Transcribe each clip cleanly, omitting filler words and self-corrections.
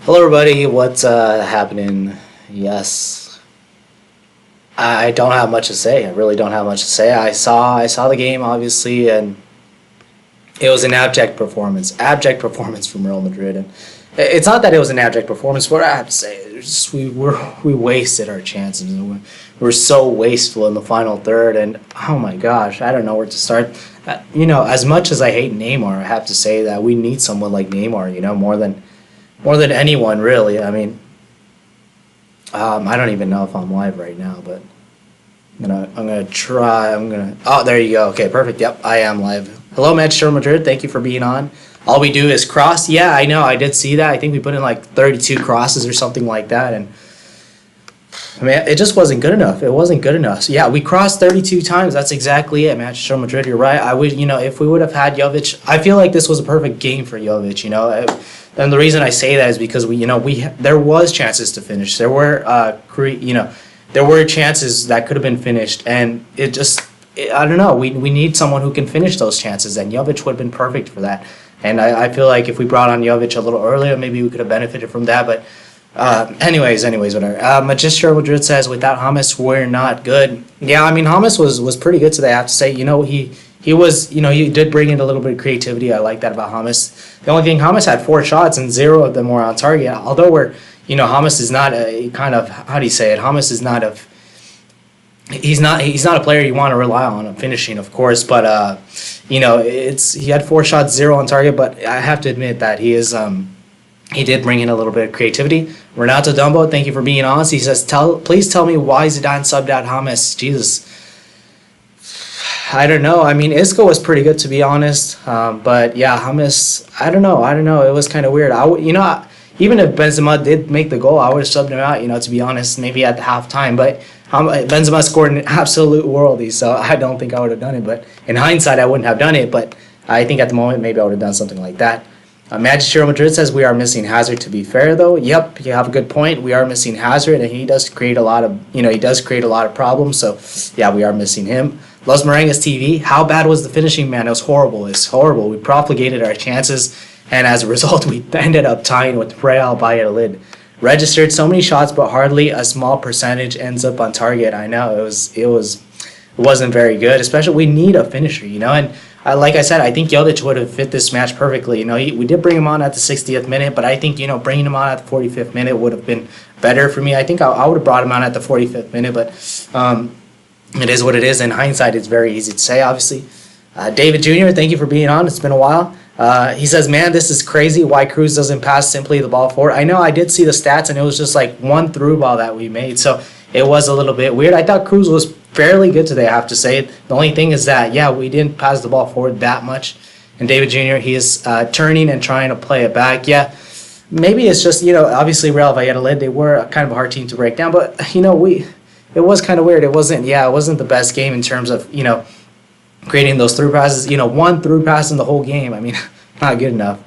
Hello, everybody. What's happening? Yes, I don't have much to say. I really don't have much to say. I saw the game obviously, and it was an abject performance from Real Madrid. And it's not that it was an abject performance. What I have to say, it's just we wasted our chances. We're so wasteful in the final third, and oh my gosh, I don't know where to start. As much as I hate Neymar, I have to say that we need someone like Neymar. More than anyone, really. I mean, I don't even know if I'm live right now, but I'm gonna try. Oh, there you go. Okay, perfect. Yep, I am live. Hello, Manchester Madrid. Thank you for being on. All we do is cross. Yeah, I know. I did see that. I think we put in like 32 crosses or something like that, and I mean, it just wasn't good enough. It wasn't good enough. So, yeah, we crossed 32 times. That's exactly it. Manchester Madrid, you're right. I would, if we would have had Jovic, I feel like this was a perfect game for Jovic. And the reason I say that is because there was chances to finish. There were, there were chances that could have been finished, and I don't know. We need someone who can finish those chances, and Jovic would have been perfect for that. And I feel like if we brought on Jovic a little earlier, maybe we could have benefited from that, but. Anyways, whatever. Manchester Madrid says without James we're not good. Yeah, I mean James was pretty good today. I have to say, he did bring in a little bit of creativity. I like that about James. The only thing, James had 4 shots and 0 of them were on target. Although James is not a kind of, how do you say it? James is not he's not a player you want to rely on finishing, of course. But he had 4 shots, 0 on target. But I have to admit that he did bring in a little bit of creativity. Renato Dumbo, thank you for being on. He says, please tell me why Zidane subbed out James. Jesus. I don't know. I mean, Isco was pretty good, to be honest. But yeah, James, I don't know. It was kind of weird. Even if Benzema did make the goal, I would have subbed him out, to be honest, maybe at the halftime. But Benzema scored an absolute worldie, so I don't think I would have done it. But in hindsight, I wouldn't have done it. But I think at the moment, maybe I would have done something like that. Manchester Madrid says we are missing Hazard. To be fair, though, yep, you have a good point. We are missing Hazard, and he does create a lot of problems. So, yeah, we are missing him. Los Merengues TV. How bad was the finishing, man? It was horrible. It's horrible. We propagated our chances, and as a result, we ended up tying with Real Valladolid. Registered so many shots, but hardly a small percentage ends up on target. I know it wasn't very good. Especially, we need a finisher, and. Like I said, I think Jovic would have fit this match perfectly. We did bring him on at the 60th minute, but I think bringing him on at the 45th minute would have been better for me. I think I would have brought him on at the 45th minute, but it is what it is. In hindsight, it's very easy to say. Obviously, David Jr., thank you for being on. It's been a while. He says, "Man, this is crazy. Why Cruz doesn't pass simply the ball forward?" I know I did see the stats, and it was just like one through ball that we made, so it was a little bit weird. I thought Cruz was fairly good today, I have to say. The only thing is that, yeah, we didn't pass the ball forward that much. And David Jr., he is turning and trying to play it back. Yeah, maybe it's just, obviously Real Valladolid, they were kind of a hard team to break down. But, it was kind of weird. It wasn't the best game in terms of, creating those through passes. One through pass in the whole game. I mean, not good enough.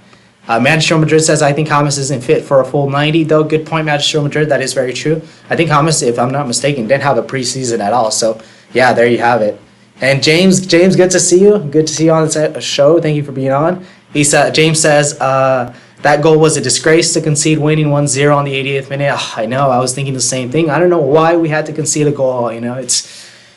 Manchester Madrid says, I think James isn't fit for a full 90, though. Good point, Manchester Madrid. That is very true. I think James, if I'm not mistaken, didn't have a preseason at all. So, yeah, there you have it. And James, good to see you. Good to see you on the show. Thank you for being on. James says, that goal was a disgrace to concede winning 1-0 on the 88th minute. I know. I was thinking the same thing. I don't know why we had to concede a goal.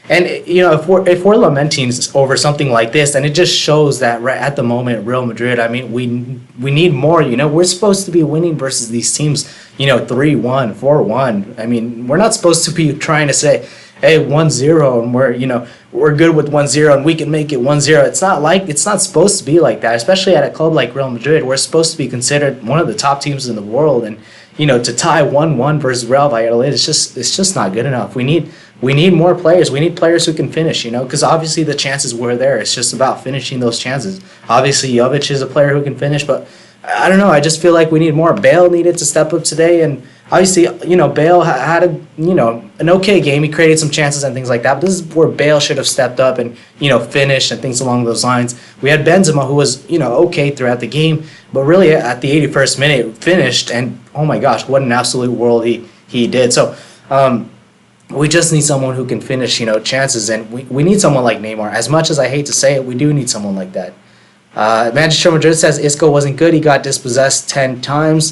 If we're lamenting over something like this, then it just shows that right at the moment, Real Madrid, I mean, we need more. We're supposed to be winning versus these teams, 3-1, 4-1. I mean, we're not supposed to be trying to say, hey, 1-0, and we're good with 1-0 and we can make it 1-0. It's not supposed to be like that, especially at a club like Real Madrid. We're supposed to be considered one of the top teams in the world, and to tie 1-1 versus Real Valladolid, it's just not good enough. We need more players. We need players who can finish, because obviously the chances were there. It's just about finishing those chances. Obviously, Jovic is a player who can finish, but I don't know. I just feel like we need more. Bale needed to step up today, and obviously, Bale had an okay game. He created some chances and things like that, but this is where Bale should have stepped up and, finished and things along those lines. We had Benzema, who was, okay throughout the game, but really at the 81st minute finished, and oh my gosh, what an absolute world he did. So, we just need someone who can finish, chances, and we need someone like Neymar. As much as I hate to say it, we do need someone like that. Manchester Madrid says Isco wasn't good. He got dispossessed 10 times.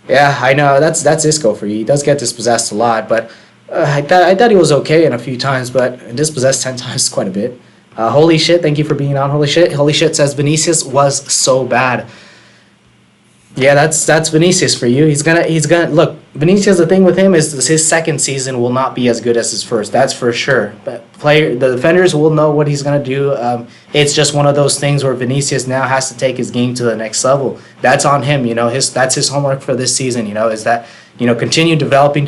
Yeah, I know that's Isco for you. He does get dispossessed a lot, but I thought he was okay in a few times, but dispossessed 10 times is quite a bit. Holy shit! Thank you for being on. Holy shit! Holy shit says Vinicius was so bad. Yeah, that's Vinicius for you. He's gonna look. Vinicius, the thing with him is his second season will not be as good as his first. That's for sure. But the defenders will know what he's gonna do. It's just one of those things where Vinicius now has to take his game to the next level. That's on him. That's his homework for this season. Is that continue developing,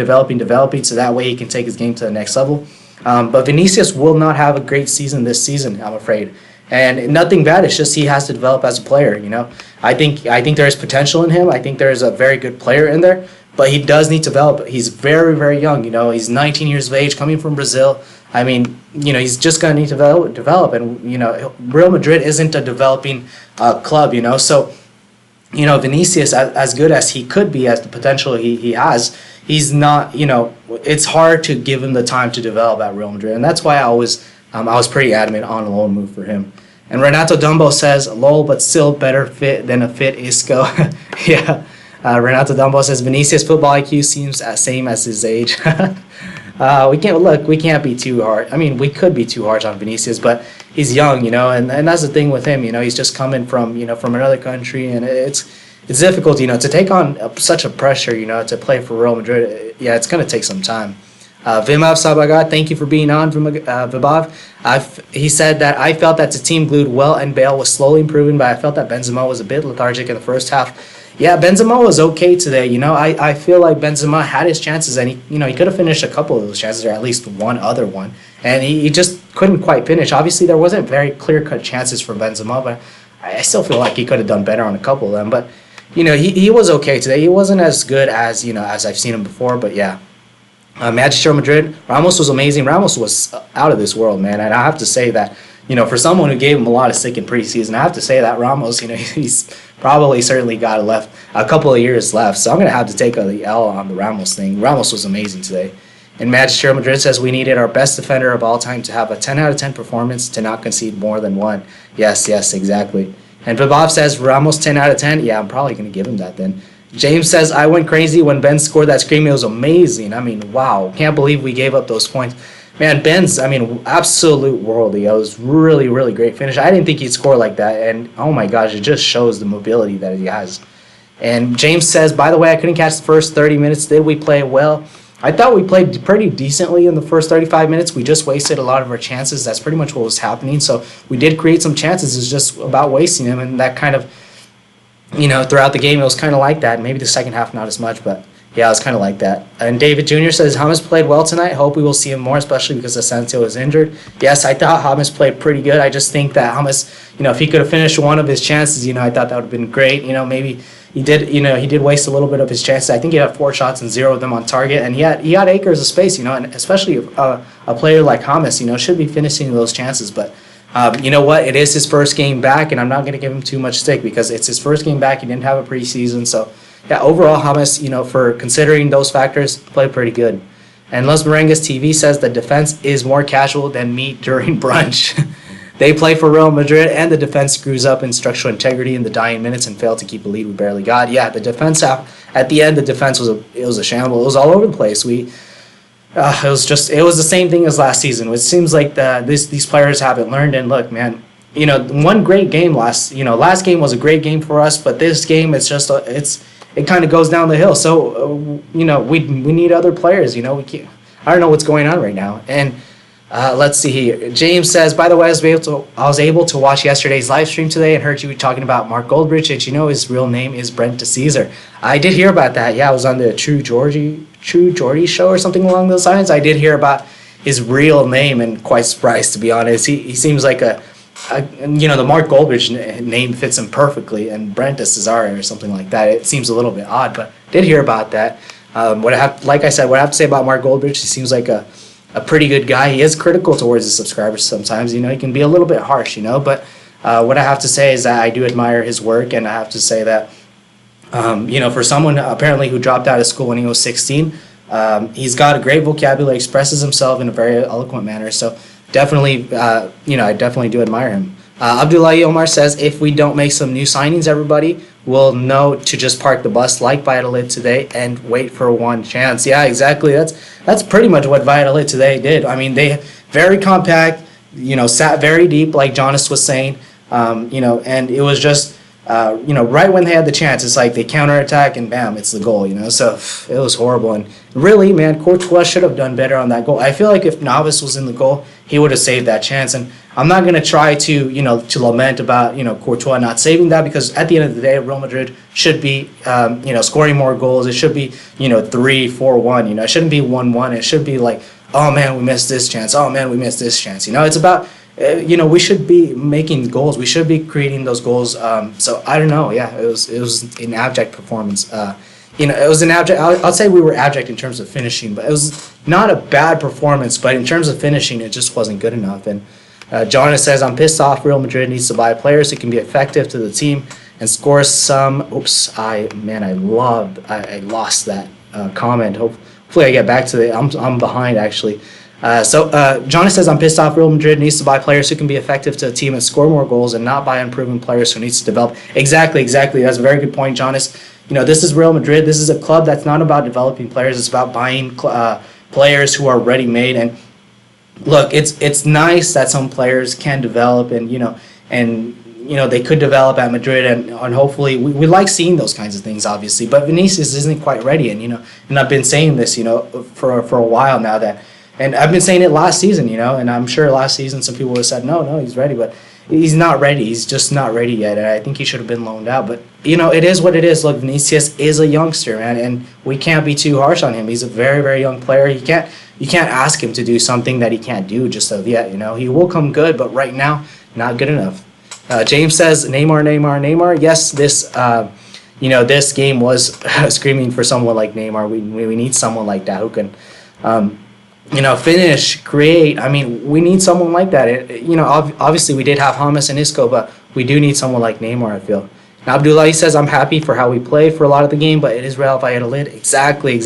so that way he can take his game to the next level. But Vinicius will not have a great season this season, I'm afraid. And nothing bad. It's just he has to develop as a player. I think there is potential in him. I think there is a very good player in there, but he does need to develop. He's very, very young. He's 19 years of age, coming from Brazil. I mean, he's just gonna need to develop. And Real Madrid isn't a developing club. So Vinicius, as good as he could be, as the potential he has, he's not. It's hard to give him the time to develop at Real Madrid, and that's why I was pretty adamant on a loan move for him. And Renato Dumbo says, lol, but still better fit than a fit Isco. Yeah. Renato Dumbo says, Vinicius' football IQ seems same as his age. We can't be too hard. I mean, we could be too harsh on Vinicius, but he's young, and that's the thing with him, he's just coming from another country, and it's difficult, to take on such a pressure, to play for Real Madrid. Yeah, it's going to take some time. Vimav Sabagat, thank you for being on, Vibav. He said that I felt that the team glued well and Bale was slowly improving, but I felt that Benzema was a bit lethargic in the first half. Yeah, Benzema was okay today. I feel like Benzema had his chances, and he could have finished a couple of those chances, or at least one other one, and he just couldn't quite finish. Obviously, there wasn't very clear-cut chances for Benzema, but I still feel like he could have done better on a couple of them. But he was okay today. He wasn't as good as as I've seen him before, but yeah. Manchester Madrid, Ramos was amazing. Ramos was out of this world, man. And I have to say that, for someone who gave him a lot of stick in preseason, I have to say that Ramos, he's probably certainly got a couple of years left. So I'm going to have to take the L on the Ramos thing. Ramos was amazing today. And Manchester Madrid says we needed our best defender of all time to have a 10 out of 10 performance to not concede more than one. Yes, exactly. And Vibov says Ramos 10 out of 10. Yeah, I'm probably going to give him that then. James says, I went crazy when Ben scored that scream. It was amazing. I mean, wow. Can't believe we gave up those points. Man, Ben's, absolute worldly. It was really, really great finish. I didn't think he'd score like that. And, oh my gosh, it just shows the mobility that he has. And James says, by the way, I couldn't catch the first 30 minutes. Did we play well? I thought we played pretty decently in the first 35 minutes. We just wasted a lot of our chances. That's pretty much what was happening. So we did create some chances. It's just about wasting them. And that kind of, throughout the game, it was kind of like that. Maybe the second half, not as much, but yeah, it was kind of like that. And David Jr. says, James played well tonight. Hope we will see him more, especially because Asensio is injured. Yes, I thought James played pretty good. I just think that James, if he could have finished one of his chances, I thought that would have been great. Maybe he did waste a little bit of his chances. I think he had 4 shots and 0 of them on target, and he had acres of space, and especially a player like James, should be finishing those chances, but you know what? It is his first game back, and I'm not going to give him too much stick because it's his first game back. He didn't have a preseason. So, yeah, overall, James, for considering those factors, played pretty good. And Los Merengues TV says the defense is more casual than meat during brunch. They play for Real Madrid, and the defense screws up in structural integrity in the dying minutes and failed to keep a lead we barely got. Yeah, the defense, at the end, the defense was a shamble. It was all over the place. It was the same thing as last season. It seems like these players haven't learned. And look, man, one great game last game was a great game for us, but this game it kind of goes down the hill. So we need other players. I don't know what's going on right now. And let's see here. James says, by the way, I was able to watch yesterday's live stream today and heard you talking about Mark Goldbridge, and his real name is Brent DeCesar. I did hear about that. Yeah, I was on the True Geordie show or something along those lines. I did hear about his real name and quite surprised, to be honest. He seems like the Mark Goldbridge name fits him perfectly, and Brent DeCesar or something like that. It seems a little bit odd, but did hear about that. What I have to say about Mark Goldbridge, he seems like a pretty good guy. He is critical towards his subscribers sometimes. He can be a little bit harsh, but what I have to say is that I do admire his work, and I have to say that, for someone apparently who dropped out of school when he was 16, he's got a great vocabulary, expresses himself in a very eloquent manner. So definitely, I definitely do admire him. Abdullahi Omar says, if we don't make some new signings, everybody will know to just park the bus like Valladolid today and wait for one chance. Yeah, exactly. That's pretty much what Valladolid today did. I mean, they very compact, sat very deep, like Jonas was saying, and it was just, right when they had the chance, it's like they counterattack and bam, it's the goal, So it was horrible. And really, man, Courtois should have done better on that goal. I feel like if Navas was in the goal, he would have saved that chance. And I'm not going to try to, to lament about, Courtois not saving that, because at the end of the day, Real Madrid should be, scoring more goals. It should be, 3-4-1, it shouldn't be 1-1. It should be like, oh man, we missed this chance. Oh man, we missed this chance. It's about, we should be making goals. We should be creating those goals. So I don't know. Yeah, it was an abject performance. It was an abject. I'll say we were abject in terms of finishing, but it was not a bad performance. But in terms of finishing, it just wasn't good enough. And Jonas says, I'm pissed off. Real Madrid needs to buy players who can be effective to the team and score some. Oops, I lost that comment. Hopefully I get back to it. I'm behind actually. So Jonas says, I'm pissed off. Real Madrid needs to buy players who can be effective to a team and score more goals, and not buy unproven players who needs to develop. Exactly. That's a very good point, Jonas. This is Real Madrid. This is a club that's not about developing players. It's about buying players who are ready-made. And look, it's nice that some players can develop, and they could develop at Madrid, and hopefully we like seeing those kinds of things, obviously. But Vinicius isn't quite ready, and I've been saying this, for a while now that. And I've been saying it last season, and I'm sure last season some people would have said, no, he's ready, but he's not ready. He's just not ready yet, and I think he should have been loaned out. But, it is what it is. Look, Vinicius is a youngster, man, and we can't be too harsh on him. He's a very, very young player. You can't ask him to do something that he can't do just of yet, He will come good, but right now, not good enough. James says, Neymar. Yes, this game was screaming for someone like Neymar. We need someone like that who can... finish, create. I mean, we need someone like that. Obviously we did have James and Isco, but we do need someone like Neymar, I feel. Now, Abdullahi says, I'm happy for how we played for a lot of the game, but it is Real Valladolid. Exactly.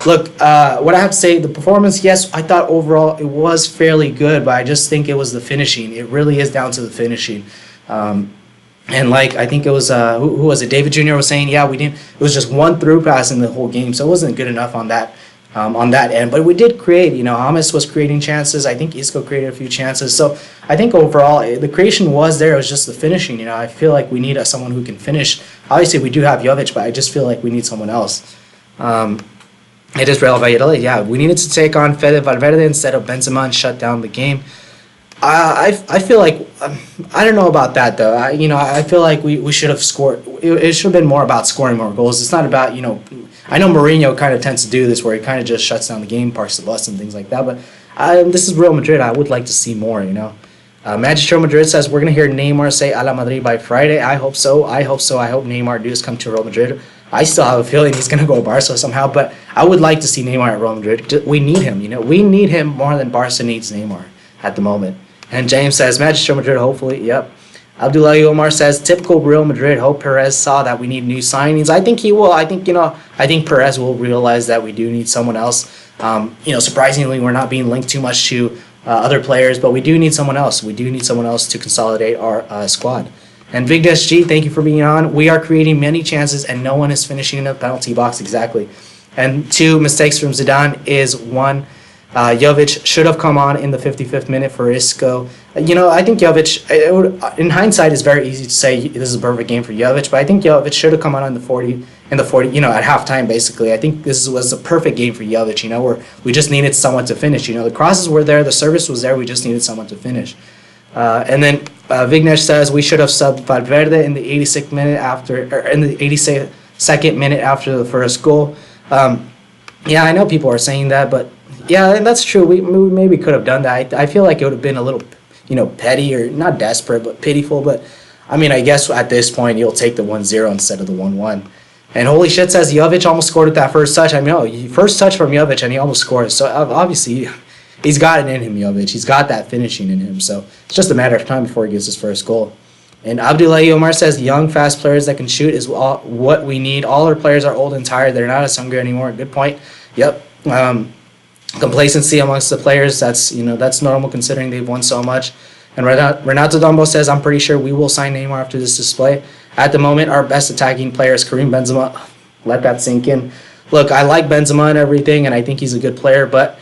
Look, what I have to say, the performance, yes, I thought overall it was fairly good, but I just think it was the finishing. It really is down to the finishing. And I think it was, who was it? David Jr. was saying, yeah, it was just one through pass in the whole game, so it wasn't good enough on that end. But we did create, James was creating chances. I think Isco created a few chances. So I think overall the creation was there. It was just the finishing. I feel like we need someone who can finish. Obviously we do have Jovic, but I just feel like we need someone else. It is Real Valladolid. Yeah, we needed to take on Fede Valverde instead of Benzema and shut down the game. I feel like, I don't know about that though. I feel like we should have scored. It should have been more about scoring more goals. It's not about, I know Mourinho kind of tends to do this where he kind of just shuts down the game, parks the bus and things like that. But this is Real Madrid. I would like to see more, Magistro Madrid says, we're going to hear Neymar say a la Madrid by Friday. I hope so. I hope Neymar does come to Real Madrid. I still have a feeling he's going to go Barca somehow, but I would like to see Neymar at Real Madrid. We need him, We need him more than Barca needs Neymar at the moment. And James says, Magistro Madrid, hopefully. Yep. Abdullahi Omar says, typical Real Madrid. Hope Perez saw that we need new signings. I think he will. I think Perez will realize that we do need someone else. Surprisingly, we're not being linked too much to other players, but we do need someone else. We do need someone else to consolidate our squad. And Vignesh G, thank you for being on. We are creating many chances, and no one is finishing in the penalty box. Exactly. And 2 mistakes from Zidane is 1. Jovic should have come on in the 55th minute for Isco. I think Jovic, in hindsight, it's very easy to say this is a perfect game for Jovic, but I think Jovic should have come on in the 40, at halftime, basically. I think this was a perfect game for Jovic, where we just needed someone to finish. The crosses were there, the service was there, we just needed someone to finish. And then Vignesh says we should have subbed Valverde in the 86th minute in the 82nd minute after the first goal. Yeah, I know people are saying that, but yeah, that's true. We maybe could have done that. I feel like it would have been a little, petty or not desperate, but pitiful. But I mean, I guess at this point you'll take the 1-0 instead of the 1-1. And holy shit says Jovic almost scored with that first touch. I mean, first touch from Jovic and he almost scored. So obviously he's got it in him, Jovic. He's got that finishing in him. So it's just a matter of time before he gets his first goal. And Abdullahi Omar says young, fast players that can shoot is what we need. All our players are old and tired. They're not as hungry anymore. Good point. Yep. Complacency amongst the players, that's normal considering they've won so much. And Renato Dumbo says, I'm pretty sure we will sign Neymar after this display. At the moment, our best attacking player is Karim Benzema. Let that sink in. Look, I like Benzema and everything, and I think he's a good player, but,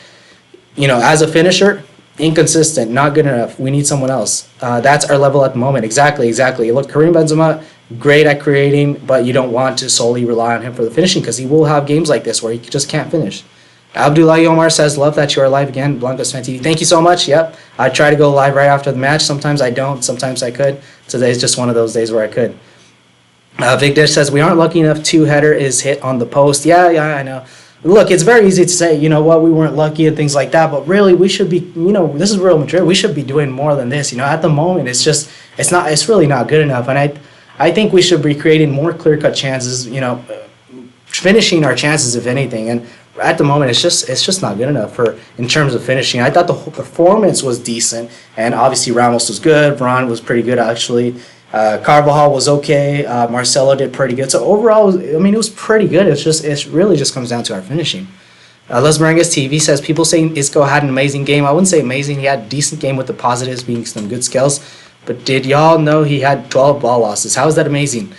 as a finisher, inconsistent, not good enough. We need someone else. That's our level at the moment. Exactly. Look, Karim Benzema, great at creating, but you don't want to solely rely on him for the finishing because he will have games like this where he just can't finish. Abdullahi Omar says, love that you are live again, blancosfantv. Thank you so much. Yep, I try to go live right after the match. Sometimes I don't. Sometimes I could. Today's just one of those days where I could. Vic says, we aren't lucky enough. 2-header is hit on the post. Yeah, I know. Look, it's very easy to say, we weren't lucky and things like that, but really we should be, this is Real Madrid. We should be doing more than this. At the moment, it's really not good enough. And I think we should be creating more clear-cut chances, finishing our chances, if anything. And at the moment, it's just not good enough in terms of finishing. I thought the whole performance was decent, and obviously Ramos was good. Varane was pretty good, actually. Carvajal was okay. Marcelo did pretty good. So overall, it was pretty good. It really just comes down to our finishing. Les Merengues TV says, people saying Isco had an amazing game. I wouldn't say amazing. He had a decent game with the positives being some good skills. But did y'all know he had 12 ball losses? How is that amazing?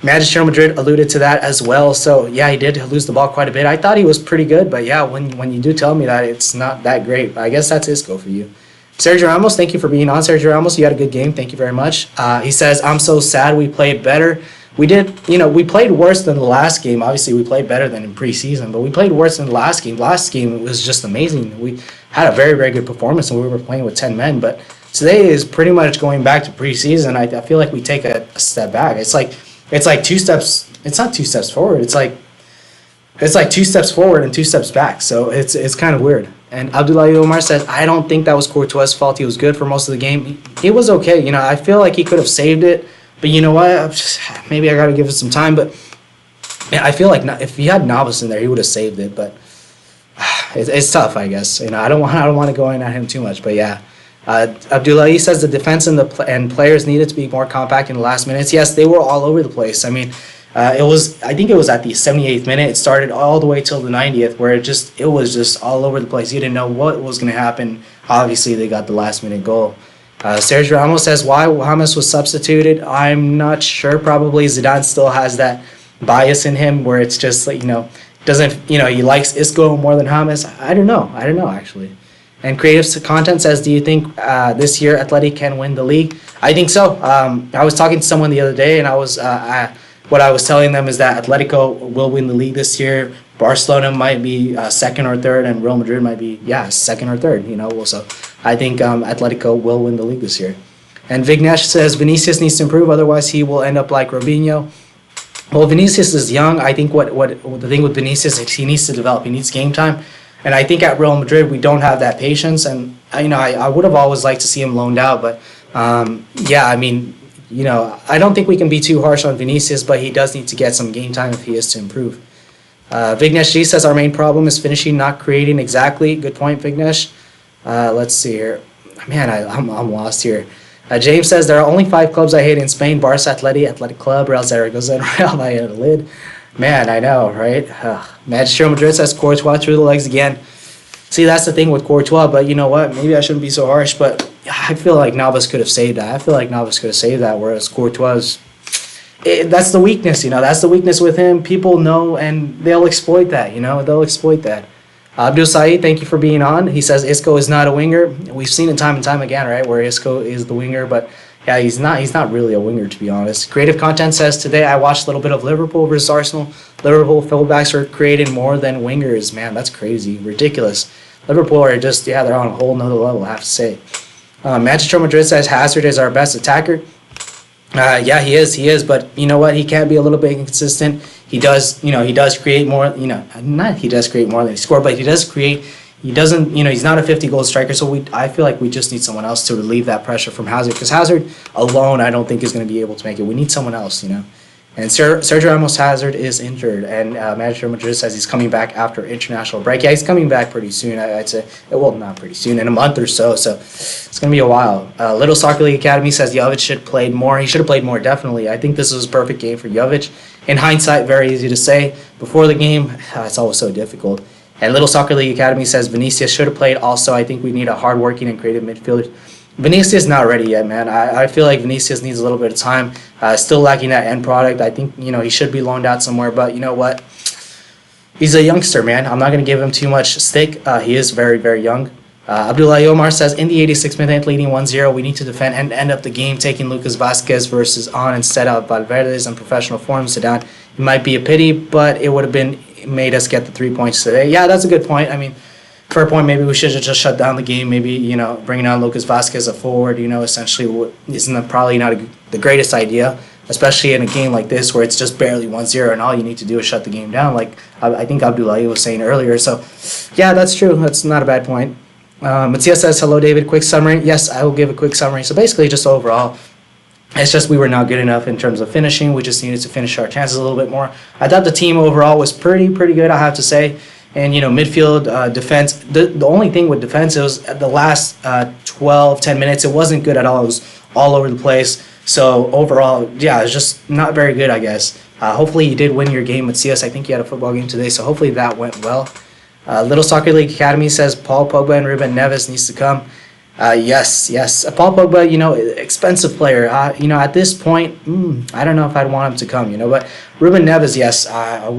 Manchester Madrid alluded to that as well. So, yeah, he did lose the ball quite a bit. I thought he was pretty good. But, yeah, when you do tell me that, it's not that great. I guess that's Isco for you. Sergio Ramos, thank you for being on. Sergio Ramos, you had a good game. Thank you very much. He says, I'm so sad we played better. We did, we played worse than the last game. Obviously, we played better than in preseason, but we played worse than the last game. Last game was just amazing. We had a very, very good performance, and we were playing with 10 men. But today is pretty much going back to preseason. I feel like we take a step back. It's like 2 steps. It's not 2 steps forward. It's like 2 steps forward and 2 steps back. So it's kind of weird. And Abdullahi Omar says, I don't think that was Courtois' fault. He was good for most of the game. He was okay. I feel like he could have saved it. But you know what? Maybe I got to give it some time. But I feel like if he had Navas in there, he would have saved it. But it's tough, I guess. I don't want to go in at him too much. But yeah. Abdullahi says the defense and players needed to be more compact in the last minutes. Yes, they were all over the place. I think it was at the 78th minute. It started all the way till the 90th, where it was just all over the place. You didn't know what was going to happen. Obviously, they got the last minute goal. Sergio Ramos says why James was substituted. I'm not sure. Probably Zidane still has that bias in him, where it's just like doesn't he likes Isco more than James. I don't know actually. And Creative Content says, do you think this year Atleti can win the league? I think so. I was talking to someone the other day, and what I was telling them is that Atletico will win the league this year. Barcelona might be second or third, and Real Madrid might be second or third. So I think Atletico will win the league this year. And Vignesh says Vinicius needs to improve, otherwise he will end up like Robinho. Well, Vinicius is young. I think what the thing with Vinicius is he needs to develop. He needs game time. And I think at Real Madrid we don't have that patience. And I would have always liked to see him loaned out, but I don't think we can be too harsh on Vinicius, but he does need to get some game time if he is to improve. Vignesh G says our main problem is finishing, not creating. Exactly. Good point, Vignesh. Let's see here. Man, I'm lost here. James says there are only 5 clubs I hate in Spain: Barca, Athletic Club, Real Zaragoza, and Real Valladolid. Man, I know, right? Manchester Madrid says Courtois through the legs again. See, that's the thing with Courtois, but you know what? Maybe I shouldn't be so harsh, but I feel like Navas could have saved that. Whereas Courtois, that's the weakness, That's the weakness with him. People know, and they'll exploit that, They'll exploit that. Abdul Saeed, thank you for being on. He says Isco is not a winger. We've seen it time and time again, right, where Isco is the winger, but yeah, he's not really a winger, to be honest. Creative Content says, today I watched a little bit of Liverpool versus Arsenal. Liverpool fullbacks are creating more than wingers. Man, that's crazy. Ridiculous. Liverpool are just, they're on a whole nother level, I have to say. Manchester Madrid says Hazard is our best attacker. He is, but you know what? He can be a little bit inconsistent. He does create more, not he does create more than he scored, but he's not a 50-goal striker, so I feel like we just need someone else to relieve that pressure from Hazard, because Hazard alone I don't think is going to be able to make it. We need someone else, And Sergio Ramos Hazard is injured, and Manchester Madrid says he's coming back after international break. Yeah, he's coming back pretty soon, I'd say. Well, not pretty soon, in a month or so it's going to be a while. Little Soccer League Academy says Jovic should have played more. He should have played more, definitely. I think this was a perfect game for Jovic. In hindsight, very easy to say. Before the game, it's always so difficult. And Little Soccer League Academy says Vinicius should have played also. I think we need a hard-working and creative midfielder. Vinicius not ready yet, man. I feel like Vinicius needs a little bit of time. Still lacking that end product. I think, he should be loaned out somewhere, but you know what? He's a youngster, man. I'm not going to give him too much stick. He is very, very young. Abdullah Omar says, in the 86th minute, leading 1-0, we need to defend and end up the game, taking Lucas Vasquez versus on instead of Valverde's in professional form. Zidane, it might be a pity, but it would have been made us get the 3 points today. Yeah, that's a good point. I mean, fair point. Maybe we should have just shut down the game. Maybe, bringing on Lucas Vasquez a forward, essentially isn't probably not the greatest idea, especially in a game like this where it's just barely 1-0 and all you need to do is shut the game down, like I think Abdullahi was saying earlier. So, yeah, that's true. That's not a bad point. Matias says, hello, David. Quick summary. Yes, I will give a quick summary. So basically just overall, it's just we were not good enough in terms of finishing. We just needed to finish our chances a little bit more. I thought the team overall was pretty good, I have to say. And, midfield, defense, the only thing with defense, it was the last 10 minutes, it wasn't good at all. It was all over the place. So overall, yeah, it's just not very good, I guess. Hopefully you did win your game with CS. I think you had a football game today, so hopefully that went well. Little Soccer League Academy says Paul Pogba and Ruben Neves needs to come. Yes. Paul Pogba, expensive player. At this point, I don't know if I'd want him to come, but Ruben Neves, yes, I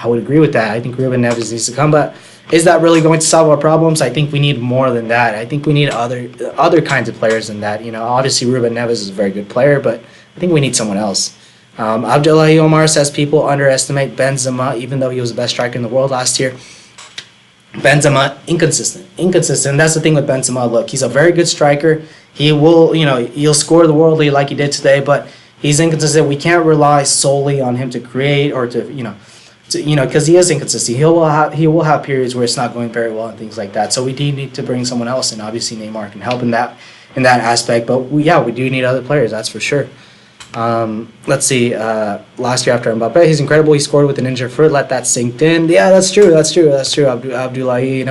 would agree with that. I think Ruben Neves needs to come, but is that really going to solve our problems? I think we need more than that. I think we need other kinds of players than that. Obviously Ruben Neves is a very good player, but I think we need someone else. Abdullahi Omar says people underestimate Benzema, even though he was the best striker in the world last year. Benzema, inconsistent. That's the thing with Benzema. Look, he's a very good striker. He will, he'll score the worldly like he did today, but he's inconsistent. We can't rely solely on him to create or to, because he is inconsistent. He will have periods where it's not going very well and things like that. So we do need to bring someone else, and obviously Neymar can help in that aspect. But we do need other players, that's for sure. Let's see. Last year after Mbappe, he's incredible. He scored with an injured foot. Let that sink in. Yeah, that's true. Abdullahi,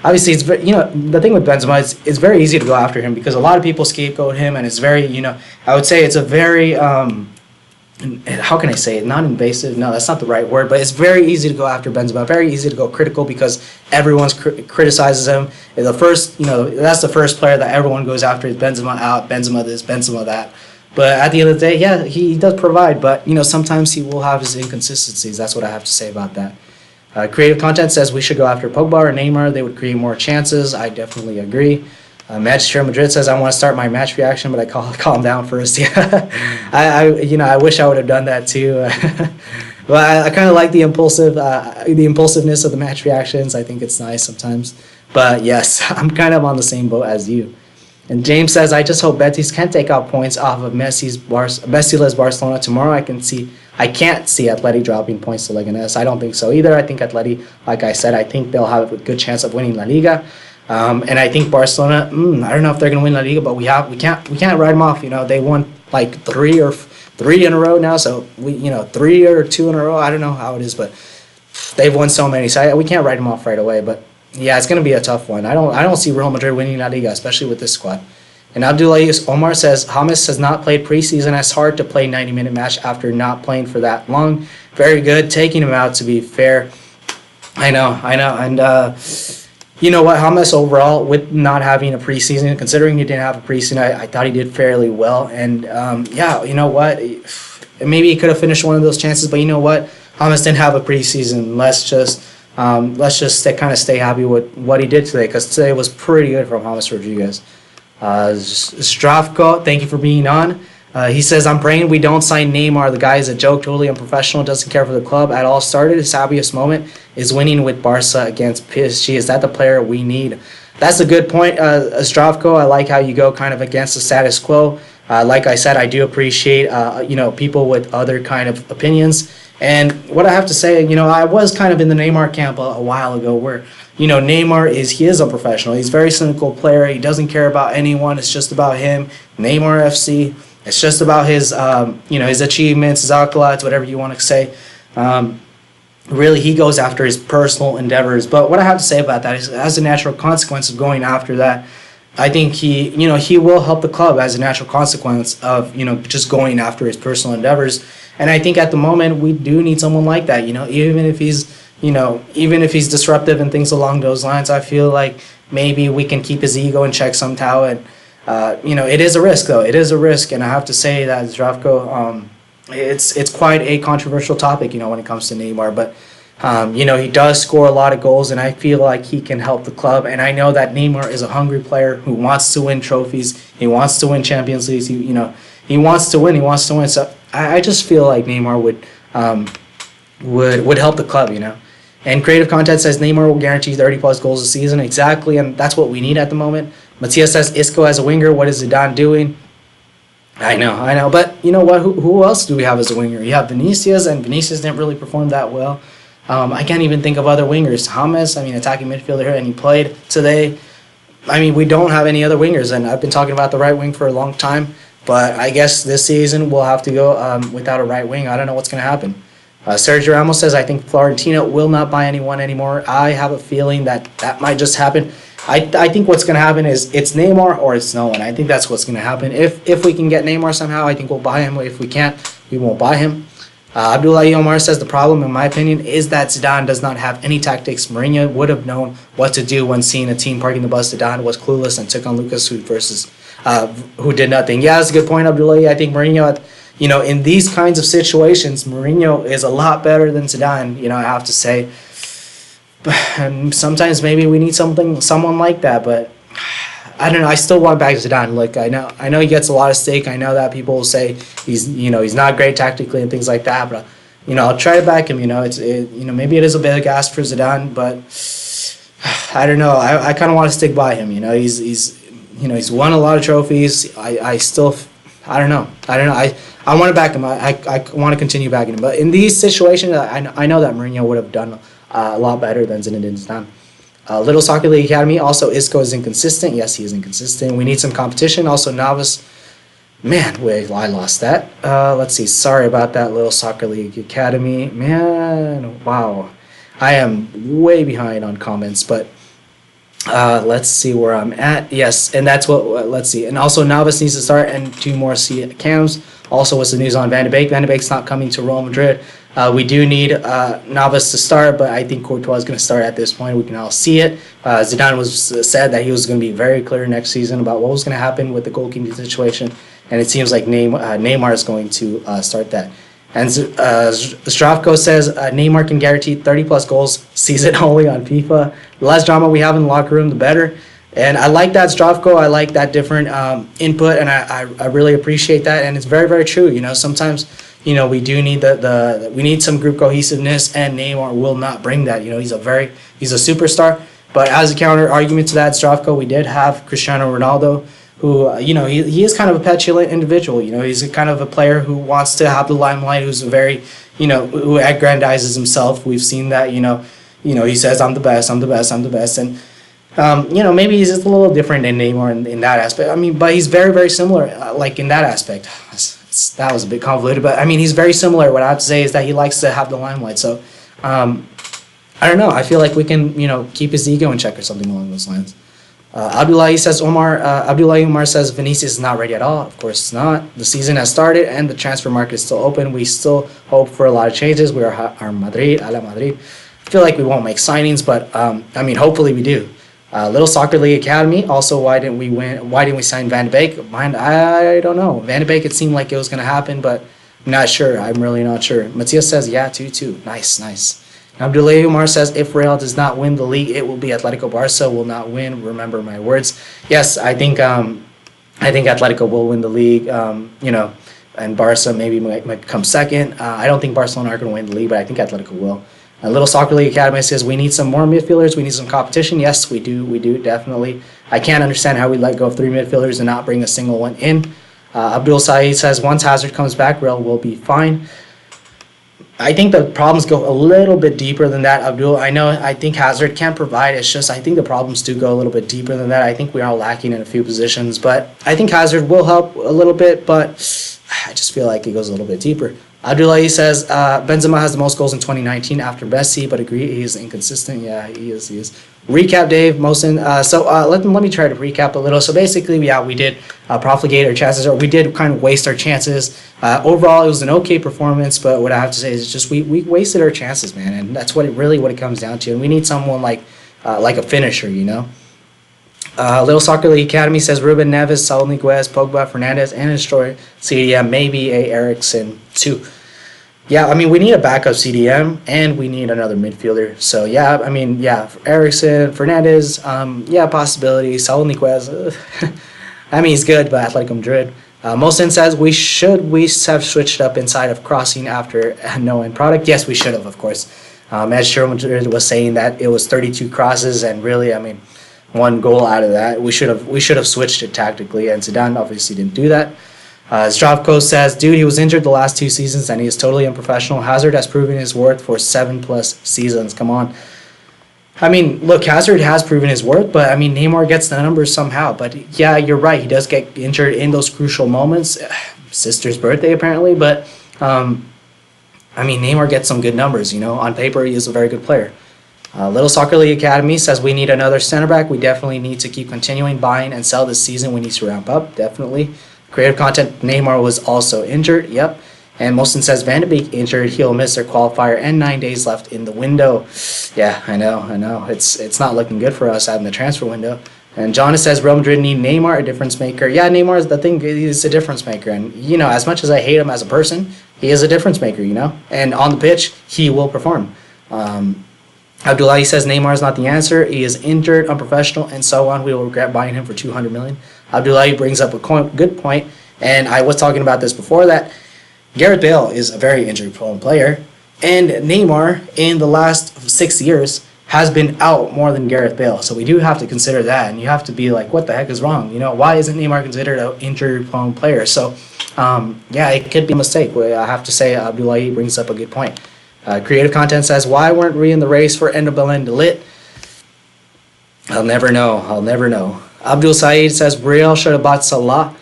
obviously it's very, the thing with Benzema is it's very easy to go after him because a lot of people scapegoat him, and it's very, I would say it's a very how can I say it? Not invasive. No, that's not the right word. But it's very easy to go after Benzema. Very easy to go critical because everyone criticizes him. The first, that's the first player that everyone goes after is Benzema out, Benzema this, Benzema that. But at the end of the day, yeah, he does provide. But sometimes he will have his inconsistencies. That's what I have to say about that. Creative Content says we should go after Pogba or Neymar. They would create more chances. I definitely agree. Manchester Madrid says I want to start my match reaction, but I calm down first. Yeah, I wish I would have done that too. But I kind of like the impulsiveness of the match reactions. I think it's nice sometimes. But yes, I'm kind of on the same boat as you. And James says I just hope Betis can take out points off of Messi-less Barcelona tomorrow. I can't see Atleti dropping points to Leganés. I don't think so either. I think Atleti, like I said, I think they'll have a good chance of winning La Liga. And I think Barcelona, I don't know if they're going to win La Liga, but we can't write them off. They won like three in a row now, so 3 or 2 in a row. I don't know how it is, but they've won so many, so we can't write them off right away. But yeah, it's going to be a tough one. I don't see Real Madrid winning La Liga, especially with this squad. And Abdullahi Omar says James has not played preseason. It's hard to play 90-minute match after not playing for that long. Very good, taking him out. To be fair, I know, and. You know what, James overall, with not having a preseason, considering he didn't have a preseason, I thought he did fairly well. And yeah, you know what, maybe he could have finished one of those chances, but you know what, James didn't have a preseason. Let's just stay happy with what he did today, because today was pretty good from James Rodriguez. Zdravko, thank you for being on. He says, I'm praying we don't sign Neymar. The guy is a joke, totally unprofessional, doesn't care for the club at all. Started his happiest moment is winning with Barca against PSG. Is that the player we need? That's a good point, Zdravko. I like how you go kind of against the status quo. Like I said, I do appreciate, people with other kind of opinions. And what I have to say, I was kind of in the Neymar camp a while ago where, Neymar he is a professional. He's a very cynical player. He doesn't care about anyone. It's just about him. Neymar FC. It's just about his, his achievements, his accolades, whatever you want to say. Really, he goes after his personal endeavors. But what I have to say about that is, as a natural consequence of going after that, I think he will help the club as a natural consequence of, just going after his personal endeavors. And I think at the moment we do need someone like that. Even if he's disruptive and things along those lines, I feel like maybe we can keep his ego in check somehow. And It is a risk, though. It is a risk, and I have to say that Zdravko, it's quite a controversial topic, when it comes to Neymar. But he does score a lot of goals, and I feel like he can help the club. And I know that Neymar is a hungry player who wants to win trophies. He wants to win Champions Leagues. He wants to win. He wants to win. So I just feel like Neymar would help the club. And Creative Content says Neymar will guarantee 30 plus goals a season. Exactly, and that's what we need at the moment. Matias says Isco as a winger. What is Zidane doing? I know. But you know what? Who else do we have as a winger? You have Vinicius, and Vinicius didn't really perform that well. I can't even think of other wingers. James, attacking midfielder, and he played today. We don't have any other wingers, and I've been talking about the right wing for a long time. But I guess this season we'll have to go without a right wing. I don't know what's going to happen. Sergio Ramos says, I think Florentino will not buy anyone anymore. I have a feeling that might just happen. I think what's going to happen is it's Neymar or it's no one. I think that's what's going to happen. If we can get Neymar somehow, I think we'll buy him. If we can't, we won't buy him. Abdullahi Omar says the problem, in my opinion, is that Zidane does not have any tactics. Mourinho would have known what to do when seeing a team parking the bus. Zidane was clueless and took on Lucas who did nothing. Yeah, that's a good point, Abdullahi. I think Mourinho, in these kinds of situations, Mourinho is a lot better than Zidane, I have to say. And sometimes maybe we need someone like that, but I don't know. I still want back to Zidane. Look, I know he gets a lot of stake. I know that people will say he's not great tactically and things like that, but I'll try to back him. Maybe it is a big ask for Zidane, but I don't know. I kind of want to stick by him. He's won a lot of trophies. I don't know. I want to back him. I want to continue backing him. But in these situations, I know that Mourinho would have done a lot better than Zinedine Zidane. Little Soccer League Academy, also Isco is inconsistent. Yes, he is inconsistent. We need some competition. Also Navas. Man, wait, I lost that. Let's see. Sorry about that, Little Soccer League Academy. Man, wow. I am way behind on comments, but let's see where I'm at. Yes, and that's what, let's see. And also Navas needs to start and 2 more cams. Also, what's the news on Van de Beek? Van de Beek's not coming to Real Madrid. We do need Navas to start, but I think Courtois is going to start at this point. We can all see it. Zidane said that he was going to be very clear next season about what was going to happen with the goalkeeping situation, and it seems like Neymar is going to start that. And Zdravko says Neymar can guarantee 30-plus goals season only on FIFA. The less drama we have in the locker room, the better. And I like that, Zdravko. I like that different input, and I really appreciate that. And it's very, very true. Sometimes we do need we need some group cohesiveness, and Neymar will not bring that. He's a superstar. But as a counter argument to that, Zdravko, we did have Cristiano Ronaldo, who he is kind of a petulant individual. He's a kind of a player who wants to have the limelight, who's a very who aggrandizes himself. We've seen that. He says I'm the best, I'm the best, I'm the best, and maybe he's just a little different than Neymar in that aspect. But he's very, very similar, in that aspect. That was a bit convoluted, but he's very similar. What I have to say is that he likes to have the limelight. So, I don't know. I feel like we can, keep his ego in check or something along those lines. Abdullahi Umar says Vinicius is not ready at all. Of course it's not. The season has started and the transfer market is still open. We still hope for a lot of changes. We are Madrid, a la Madrid. I feel like we won't make signings, but hopefully we do. Little Soccer League Academy. Also, why didn't we sign Van de Beek? I don't know. Van de Beek, it seemed like it was going to happen, but I'm not sure. I'm really not sure. Matias says, yeah, 2-2. Nice. Abdullahi Umar says, if Real does not win the league, it will be Atletico Barca will not win. Remember my words. Yes, I think Atletico will win the league, and Barca maybe might come second. I don't think Barcelona are going to win the league, but I think Atletico will. Little Soccer League Academy says we need some more midfielders. We need some competition. Yes, we do, definitely. I can't understand how we let go of 3 midfielders and not bring a single one in. Abdul Saeed says once Hazard comes back, Real will be fine. I think the problems go a little bit deeper than that, Abdul. I think Hazard can provide. It's just I think the problems do go a little bit deeper than that. I think we are lacking in a few positions, but I think Hazard will help a little bit, but I just feel like it goes a little bit deeper. Abdullahi says Benzema has the most goals in 2019 after Messi, but agree he is inconsistent. Yeah, he is. Recap, Dave Mosin. Let me try to recap a little. So basically, we did profligate our chances, or we did kind of waste our chances. Overall, it was an okay performance, but what I have to say is just we wasted our chances, man, and that's what it comes down to. And we need someone like a finisher, Little Soccer League Academy says Ruben Neves, Saul Niguez, Pogba, Fernandez, and Destroy CDM, maybe a Eriksson too. Yeah, I mean, we need a backup CDM, and we need another midfielder. So, yeah, I mean, yeah, Eriksson, Fernandez, yeah, possibility. Saul Niguez, I mean, he's good, but Atletico Madrid. Mosin says we have switched up inside of crossing after no end product. Yes, we should have, of course. As Real Madrid was saying that it was 32 crosses, and really, I mean, one goal out of that. We should have switched it tactically, and Zidane obviously didn't do that. Zdravko says, dude, he was injured the last 2 seasons and he is totally unprofessional. Hazard has proven his worth for 7+ seasons. Come on. I mean, look, Hazard has proven his worth, but I mean, Neymar gets the numbers somehow. But yeah, you're right. He does get injured in those crucial moments. Sister's birthday, apparently. But, I mean, Neymar gets some good numbers, you know. On paper, he is a very good player. Little Soccer League Academy says we need another center back. We definitely need to keep continuing buying and sell this season. We need to ramp up, definitely. Creative Content, Neymar was also injured. Yep. And Mosin says Van de Beek injured. He'll miss their qualifier and 9 days left in the window. Yeah, I know. It's not looking good for us out in the transfer window. And Jonas says Real Madrid need Neymar, a difference maker. Yeah, Neymar is the thing. He's a difference maker. And, you know, as much as I hate him as a person, he is a difference maker, you know. And on the pitch, he will perform. Abdullahi says Neymar is not the answer. He is injured, unprofessional, and so on. We will regret buying him for 200 million. Abdullahi brings up a good point, and I was talking about this before that Gareth Bale is a very injury-prone player, and Neymar in the last 6 years has been out more than Gareth Bale. So we do have to consider that, and you have to be like, what the heck is wrong? You know, why isn't Neymar considered an injury-prone player? So, yeah, it could be a mistake. I have to say Abdullahi brings up a good point. Creative Content says, why weren't we in the race for Endo Belen Delit? I'll never know. Abdul Saeed says Real should have bought Salah.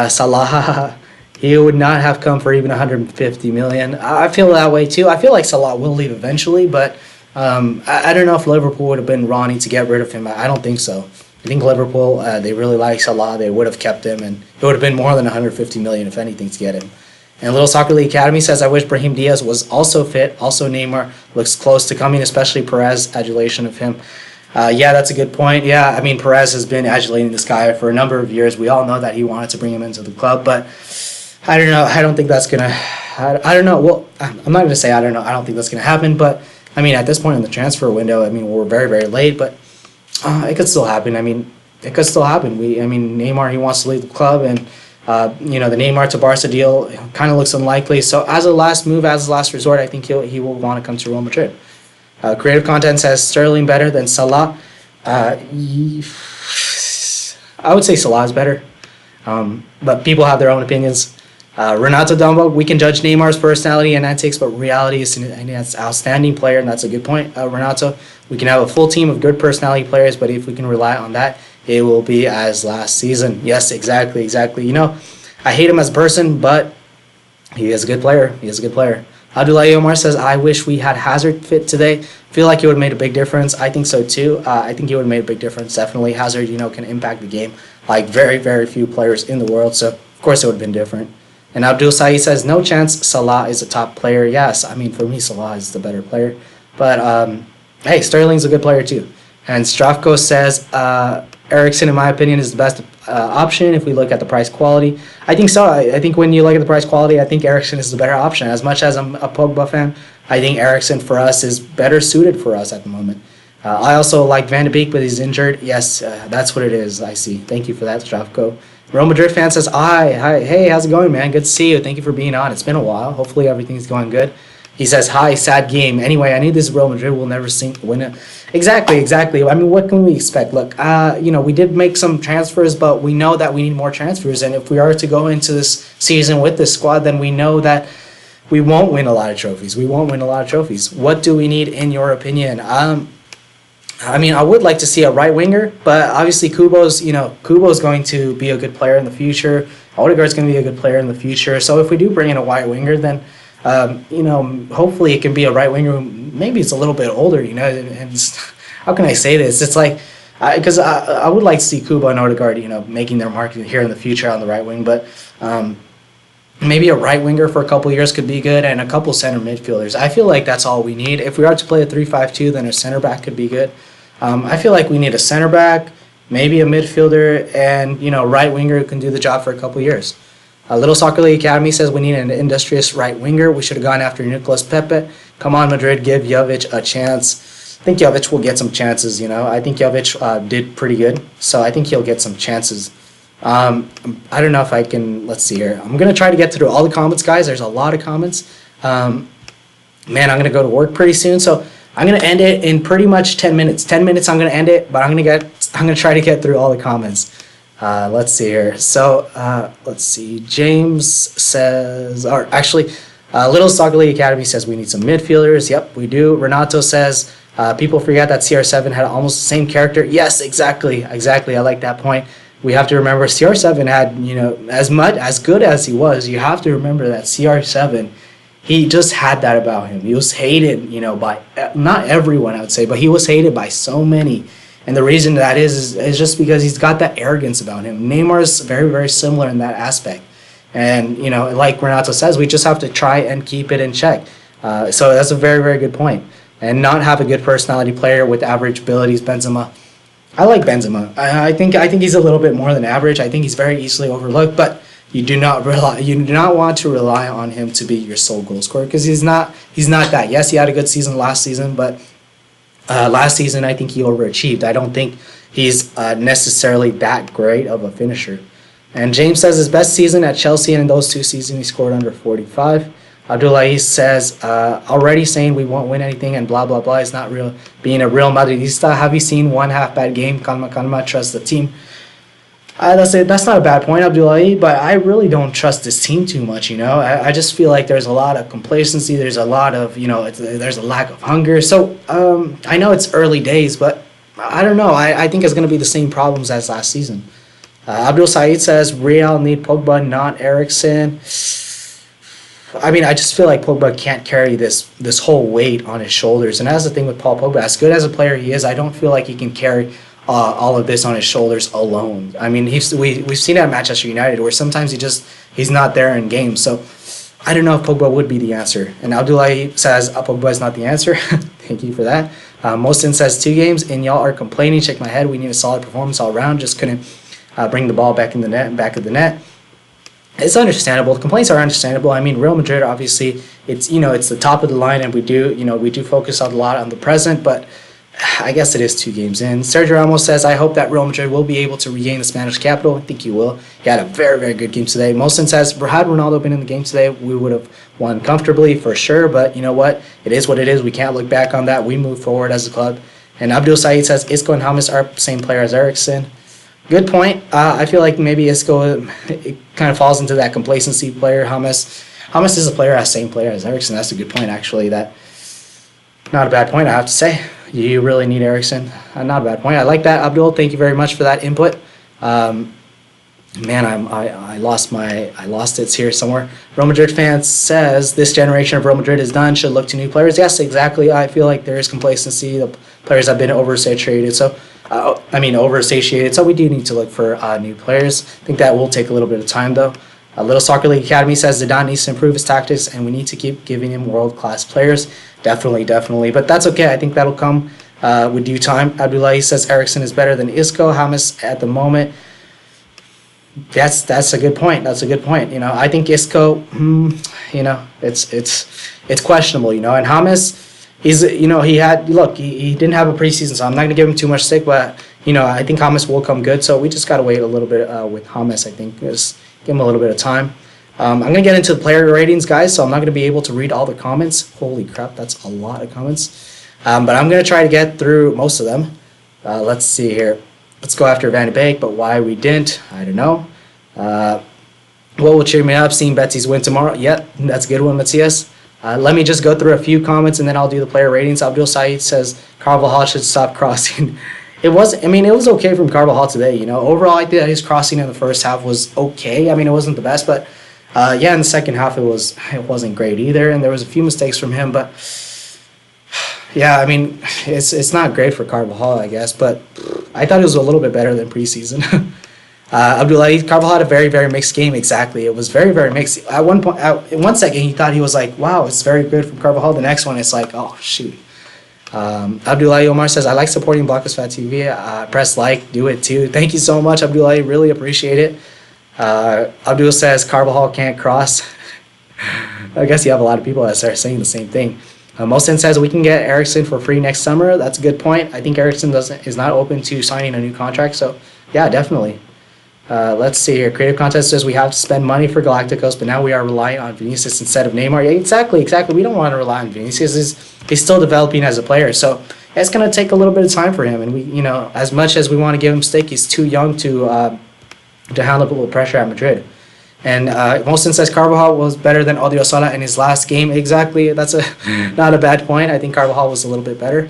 Salah, he would not have come for even 150 million. I feel that way too. I feel like Salah will leave eventually, but I don't know if Liverpool would have been Ronnie to get rid of him. I don't think so. I think Liverpool, they really like Salah. They would have kept him, and it would have been more than 150 million if anything to get him. And Little Soccer League Academy says, I wish Brahim Diaz was also fit. Also, Neymar looks close to coming, especially Perez. Adulation of him. Yeah, that's a good point. Yeah, I mean, Perez has been adulating this guy for a number of years. We all know that he wanted to bring him into the club, but I don't know. I don't think that's going to... I don't know. Well, I'm not going to say I don't know. I don't think that's going to happen, but, I mean, at this point in the transfer window, I mean, we're very, very late, but it could still happen. I mean, it could still happen. Neymar, he wants to leave the club, and, you know, the Neymar to Barca deal kind of looks unlikely. So as a last move, as a last resort, I think he will want to come to Real Madrid. Creative Content says Sterling better than Salah. I would say Salah is better, but people have their own opinions. Renato Dumbo, we can judge Neymar's personality and antics, but reality is an outstanding player, and that's a good point, Renato. We can have a full team of good personality players, but if we can rely on that, it will be as last season. Yes, exactly. You know, I hate him as a person, but he is a good player. Abdullahi Omar says, I wish we had Hazard fit today. Feel like it would have made a big difference. I think so too. I think he would have made a big difference. Definitely Hazard, you know, can impact the game like very, very few players in the world. So, of course, it would have been different. And Abdul Saeed says, no chance Salah is a top player. Yes, I mean, for me, Salah is the better player. But, hey, Sterling's a good player too. And Strafko says, Eriksson, in my opinion, is the best option if we look at the price quality. I think so. I think when you look at the price quality, I think Eriksson is the better option. As much as I'm a Pogba fan, I think Eriksson for us is better suited for us at the moment. I also like Van de Beek, but he's injured. Yes, that's what it is. I see. Thank you for that, Strafko. Real Madrid fan says, hi, hey, how's it going, man? Good to see you. Thank you for being on. It's been a while. Hopefully everything's going good. He says, hi, sad game. Anyway, I knew this Real Madrid will never win it. Exactly. I mean, what can we expect? Look, you know, we did make some transfers, but we know that we need more transfers. And if we are to go into this season with this squad, then we know that we won't win a lot of trophies. What do we need, in your opinion? I mean, I would like to see a right winger, but obviously Kubo's going to be a good player in the future. Odegaard's going to be a good player in the future. So if we do bring in a white winger, then you know, hopefully it can be a right winger who maybe it's a little bit older, you know, and how can I say this? It's like, because I would like to see Kubo and Odegaard, you know, making their mark here in the future on the right wing, but maybe a right winger for a couple years could be good, and a couple center midfielders. I feel like that's all we need. If we are to play a 3-5-2, then a center back could be good. I feel like we need a center back, maybe a midfielder and, right winger who can do the job for a couple years. Little Soccer League Academy says we need an industrious right winger. We should have gone after Nicolas Pepe. Come on, Madrid, give Jovic a chance. I think Jovic will get some chances, I think Jovic did pretty good, so I think he'll get some chances. I don't know if I can, let's see here. I'm going to try to get through all the comments, guys. There's a lot of comments. Man, I'm going to go to work pretty soon, so I'm going to end it in pretty much 10 minutes. 10 minutes I'm going to end it, but I'm going to try to get through all the comments. Let's see here. So, let's see. James says, or actually, Little Soccer League Academy says we need some midfielders. Yep, we do. Renato says, people forget that CR7 had almost the same character. Yes, exactly. I like that point. We have to remember CR7 had, as good as he was, you have to remember that CR7, he just had that about him. He was hated, by not everyone, I would say, but he was hated by so many. And the reason that is just because he's got that arrogance about him. Neymar is very, very similar in that aspect. And, like Renato says, we just have to try and keep it in check. So that's a very, very good point. And not have a good personality player with average abilities, Benzema. I like Benzema. I think he's a little bit more than average. I think he's very easily overlooked, but you do not want to rely on him to be your sole goal scorer because he's not that. Yes, he had a good season last season, but last season I think he overachieved. I don't think he's necessarily that great of a finisher. And James says his best season at Chelsea, and in those 2 seasons he scored under 45. Abdullahi says, already saying we won't win anything and blah, blah, blah. It's not real. Being a Real Madridista, have you seen one half bad game? Calma, trust the team. That's not a bad point, Abdullahi, but I really don't trust this team too much, I just feel like there's a lot of complacency. There's a lot of, there's a lack of hunger. So I know it's early days, but I don't know. I think it's going to be the same problems as last season. Abdul Saeed says, Real need Pogba, not Eriksen. I mean, I just feel like Pogba can't carry this whole weight on his shoulders. And that's the thing with Paul Pogba. As good as a player he is, I don't feel like he can carry all of this on his shoulders alone. I mean, we've seen it at Manchester United where sometimes he's not there in games. So I don't know if Pogba would be the answer. And Abdullahi says Pogba is not the answer. Thank you for that. Mohsin says 2 games and y'all are complaining. Shake my head. We need a solid performance all around. Just couldn't bring the ball back in the net, back of the net. It's understandable. The complaints are understandable. I mean, Real Madrid, obviously, it's the top of the line, and we do focus a lot on the present, but I guess it is 2 games in. Sergio Ramos says, I hope that Real Madrid will be able to regain the Spanish capital. I think he will. He had a very, very good game today. Mohsen says, had Ronaldo been in the game today, we would have won comfortably for sure, but you know what? It is what it is. We can't look back on that. We move forward as a club. And Abdul Saeed says, Isco and James are the same player as Eriksen. Good point. I feel like maybe Isco it kind of falls into that complacency player. James is a player, same player as Eriksen. That's a good point, actually. That not a bad point, I have to say. You really need Eriksen. Not a bad point. I like that, Abdul. Thank you very much for that input. Man, I lost it here somewhere. Real Madrid fans says this generation of Real Madrid is done. Should look to new players. Yes, exactly. I feel like there is complacency. The players have been oversaturated. So we do need to look for new players. I think that will take a little bit of time, though. Little Soccer League Academy says Zidane needs to improve his tactics, and we need to keep giving him world-class players. Definitely. But that's okay. I think that'll come with due time. Abdullahi says Eriksen is better than Isco. James at the moment. That's a good point. I think Isco, it's questionable, And James, he didn't have a preseason, so I'm not going to give him too much stick, but, I think James will come good. So we just got to wait a little bit with James, I think. Just give him a little bit of time. I'm going to get into the player ratings, guys, so I'm not going to be able to read all the comments. Holy crap, that's a lot of comments. But I'm going to try to get through most of them. Let's see here. Let's go after Van de Beek, but why we didn't, I don't know. What will cheer me up? Seeing Betsy's win tomorrow. Yep, that's a good one, Matthias. Let me just go through a few comments, and then I'll do the player ratings. Abdul Saeed says Carvajal should stop crossing. It was okay from Carvajal today. Overall, I think his crossing in the first half was okay. I mean, it wasn't the best, but in the second half, it wasn't great either, and there was a few mistakes from him. But yeah, I mean, it's not great for Carvajal, I guess, but I thought it was a little bit better than preseason. Abdullahi Carvajal had a very, very mixed game. Exactly, it was very, very mixed. At one point, in 1 second, he thought he was like, "Wow, it's very good from Carvajal." The next one, it's like, "Oh shoot." Abdullahi Omar says, I like supporting blancosfantv. Press like, do it too. Thank you so much, Abdullahi. Really appreciate it. Abdul says, Carvajal can't cross. I guess you have a lot of people that are saying the same thing. Mohsen says, we can get Eriksson for free next summer. That's a good point. I think Eriksson is not open to signing a new contract. So, yeah, definitely. Let's see here. Creative Contest says we have to spend money for Galacticos, but now we are relying on Vinicius instead of Neymar. Yeah, exactly. We don't want to rely on Vinicius. He's still developing as a player, so it's going to take a little bit of time for him. And we, as much as we want to give him stake, he's too young to handle a little pressure at Madrid. And Molson says Carvajal was better than Odriozola in his last game. Exactly. That's not a bad point. I think Carvajal was a little bit better.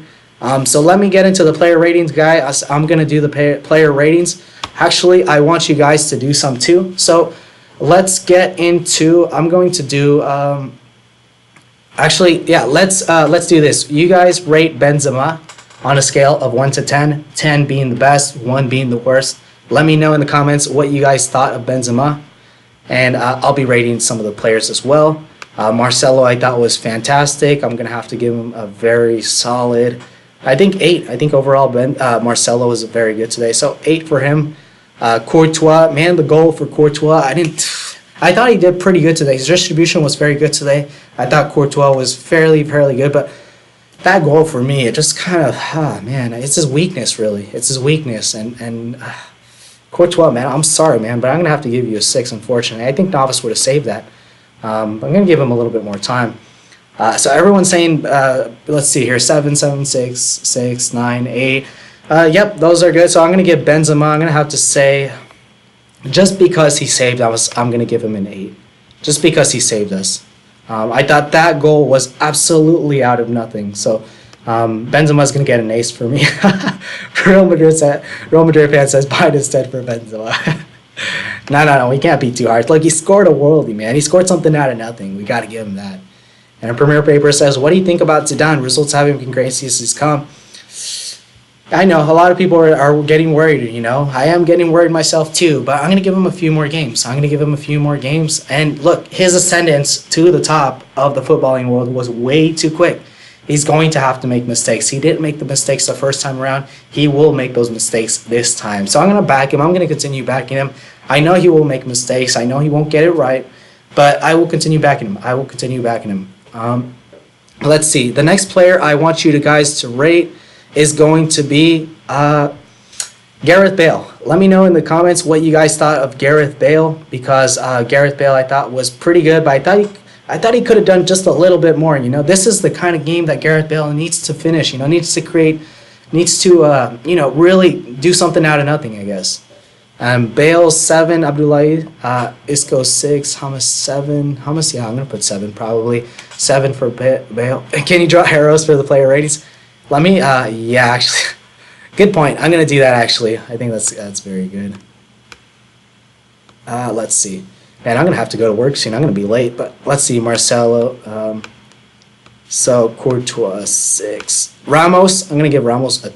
So let me get into the player ratings, guys. I'm going to do the player ratings. Actually, I want you guys to do some too. So let's get into, I'm going to do, let's do this. You guys rate Benzema on a scale of 1 to 10, 10 being the best, 1 being the worst. Let me know in the comments what you guys thought of Benzema, and I'll be rating some of the players as well. Marcelo, I thought was fantastic. I'm going to have to give him a very solid, I think 8. I think overall Marcelo was very good today. So 8 for him. Courtois, man, the goal for Courtois, I thought he did pretty good today. His distribution was very good today. I thought Courtois was fairly good, but that goal for me, it just kind of, it's his weakness, really. It's his weakness. And Courtois, man, I'm sorry, man, but I'm going to have to give you a 6, unfortunately. I think Navas would have saved that. I'm going to give him a little bit more time. So everyone's saying, let's see here, 7, 7, 6, 6, 9, 8. Yep, those are good. So I'm going to give Benzema, I'm going to have to say, just because he saved us, I'm going to give him an 8. Just because he saved us. I thought that goal was absolutely out of nothing. So Benzema's going to get an ace for me. Real Madrid fan says, buy it instead for Benzema. No, we can't be too hard. Like, he scored a worldie, man. He scored something out of nothing. We got to give him that. And Premier Paper says, what do you think about Zidane? Results haven't been great since he's come. I know, a lot of people are getting worried, I am getting worried myself too, but I'm going to give him a few more games. And look, his ascendance to the top of the footballing world was way too quick. He's going to have to make mistakes. He didn't make the mistakes the first time around. He will make those mistakes this time. So I'm going to back him. I'm going to continue backing him. I know he will make mistakes. I know he won't get it right, but I will continue backing him. Let's see. The next player I want you guys to rate is going to be Gareth Bale. Let me know in the comments what you guys thought of Gareth Bale, because Gareth Bale I thought was pretty good, but I thought he could have done just a little bit more. This is the kind of game that Gareth Bale needs to finish. Needs to create, really do something out of nothing, I guess. Bale 7, Abdullahi, Isco 6, Hamas 7. Hamas, yeah, I'm gonna put 7 probably. 7 for Bale. Can you draw arrows for the player ratings? Let me, yeah, actually, good point. I'm going to do that, actually. I think that's very good. Let's see. Man, I'm going to have to go to work soon. I'm going to be late, but let's see. Marcelo. So, Courtois, 6. Ramos, I'm going to give Ramos a...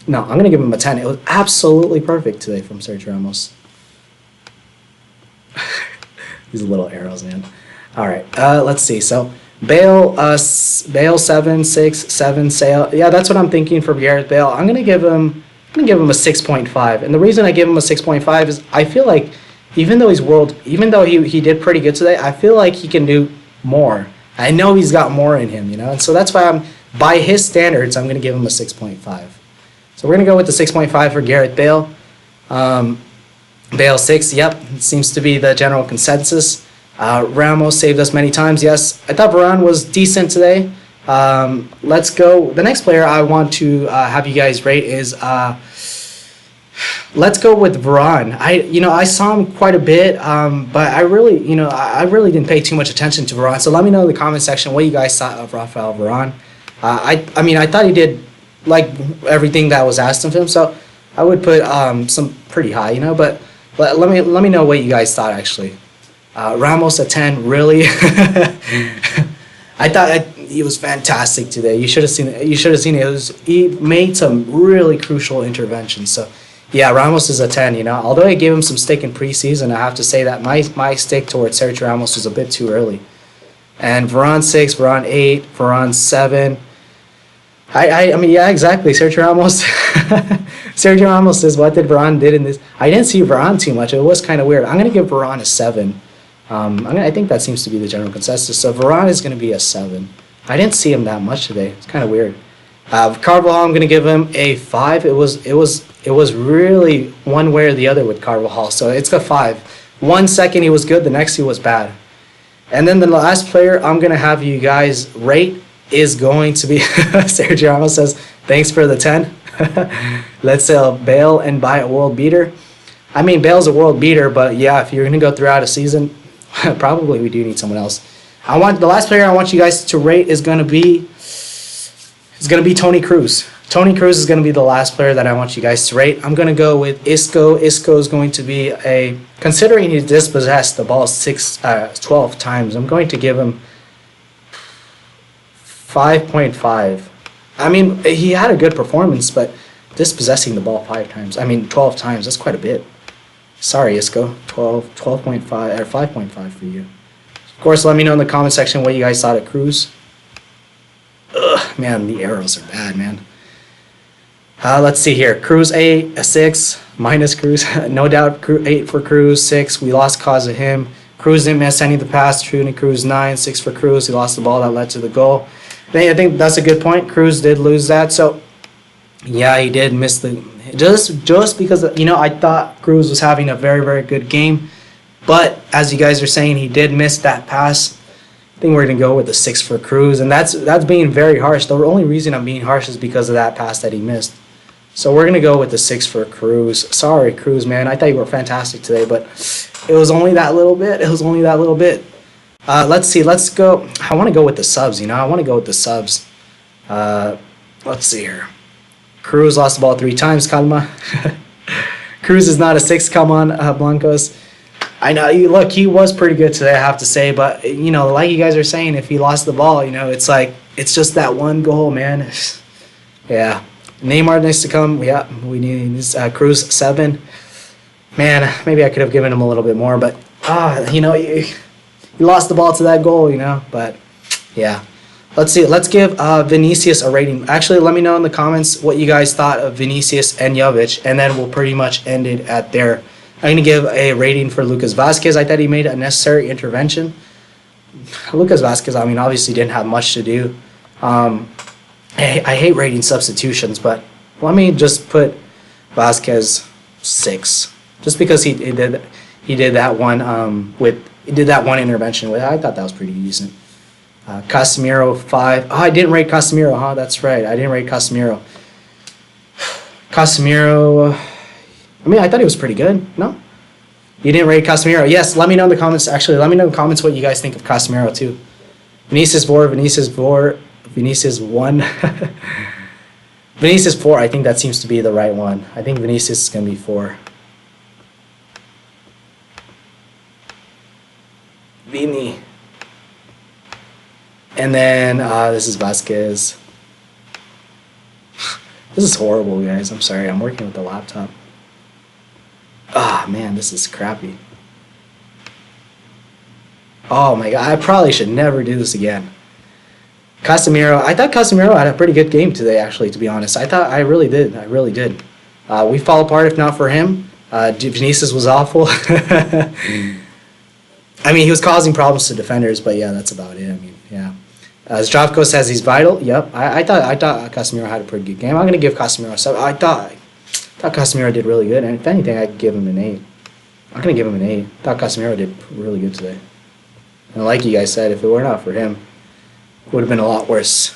No, I'm going to give him a 10. It was absolutely perfect today from Sergio Ramos. These little arrows, man. All right, let's see. So, Bale 7, 6, 7, Sale. Yeah, that's what I'm thinking for Gareth Bale. I'm gonna give him a 6.5. And the reason I give him a 6.5 is I feel like even though he did pretty good today, I feel like he can do more. I know he's got more in him, And so that's why by his standards, I'm gonna give him a 6.5. So we're gonna go with the 6.5 for Gareth Bale. Bale 6. Yep, it seems to be the general consensus. Ramos saved us many times. Yes, I thought Varane was decent today. Let's go. The next player I want to have you guys rate is let's go with Varane. I saw him quite a bit, but I really didn't pay too much attention to Varane. So let me know in the comment section what you guys thought of Rafael Varane. I thought he did like everything that was asked of him. So I would put some pretty high, but let me know what you guys thought actually. Ramos a 10, really. I thought he was fantastic today. You should have seen it. He made some really crucial interventions. So yeah, Ramos is a 10. Although I gave him some stick in preseason, I have to say that my stick towards Sergio Ramos was a bit too early. And Varane 6, Varane 8, Varane 7. I mean, yeah, exactly. Sergio Ramos. Sergio Ramos says, "What did Varane did in this?" I didn't see Varane too much. It was kind of weird. I'm gonna give Varane a 7. I think that seems to be the general consensus. So Varane is gonna be a 7. I didn't see him that much today. It's kind of weird. Carvajal, I'm gonna give him a 5. It was really one way or the other with Carvajal. So it's a 5. 1 second he was good, the next he was bad. And then the last player I'm gonna have you guys rate is going to be Sergio Ramos says, "Thanks for the 10." Let's sell Bale and buy a world beater. I mean, Bale's a world beater, but yeah, if you're gonna go throughout a season, probably we do need someone else. The last player I want you guys to rate is gonna be Toni Kroos. Toni Kroos is gonna be the last player that I want you guys to rate. I'm gonna go with Isco. Isco is going to be considering he dispossessed the ball 12 times, I'm going to give him 5.5. I mean, he had a good performance, but dispossessing the ball 5 times, 12 times, that's quite a bit. Sorry, Isco. 12.5 or 5.5 for you. Of course, let me know in the comment section what you guys thought of Kroos. Ugh, man, the arrows are bad, man. Let's see here. Kroos 8, a 6, minus Kroos. No doubt 8 for Kroos, 6. We lost cause of him. Kroos didn't miss any of the pass. Toni Kroos 9, 6 for Kroos. He lost the ball that led to the goal. I think that's a good point. Kroos did lose that, so yeah, he did miss the just because I thought Kroos was having a very, very good game, but as you guys are saying, he did miss that pass. I think we're gonna go with the 6 for Kroos, and that's being very harsh. The only reason I'm being harsh is because of that pass that he missed. So we're gonna go with the 6 for Kroos. Sorry, Kroos, man. I thought you were fantastic today, but it was only that little bit. Let's see. Let's go. I want to go with the subs. I want to go with the subs. Let's see here. Kroos lost the ball 3 times. Calma. Kroos is not a 6. Come on, Blancos. I know. Look, he was pretty good today, I have to say. But like you guys are saying, if he lost the ball, it's just that one goal, man. Yeah. Neymar needs to come. Yeah, we need this. Kroos 7. Man, maybe I could have given him a little bit more, but he lost the ball to that goal, but yeah. Let's see. Let's give Vinicius a rating. Actually, let me know in the comments what you guys thought of Vinicius and Jovic, and then we'll pretty much end it at there. I'm going to give a rating for Lucas Vazquez. I thought he made a necessary intervention. Lucas Vazquez, obviously didn't have much to do. I hate rating substitutions, but let me just put Vazquez 6. Just because he did that one intervention with. I thought that was pretty decent. Casemiro 5. Oh, I didn't rate Casemiro. Huh, that's right. I didn't rate Casemiro. Casemiro. I thought he was pretty good. No, you didn't rate Casemiro. Yes, let me know in the comments. Actually, let me know in the comments what you guys think of Casemiro too. Vinicius 4. Vinicius 1. Vinicius 4. I think that seems to be the right one. I think Vinicius is gonna be 4. Vini. And then this is Vasquez. This is horrible, guys. I'm sorry. I'm working with the laptop. Ah, man, this is crappy. Oh my god, I probably should never do this again. Casemiro. I thought Casemiro had a pretty good game today, actually, to be honest. I really did. We fall apart if not for him. Vinicius was awful. He was causing problems to defenders, but yeah, that's about it. Yeah. Zdravko says he's vital. Yep. I thought Casemiro had a pretty good game. I'm gonna give Casemiro a 7. I thought Casemiro did really good, and if anything, I'd give him an 8. I'm gonna give him an 8. I thought Casemiro did really good today. And like you guys said, if it were not for him, it would have been a lot worse.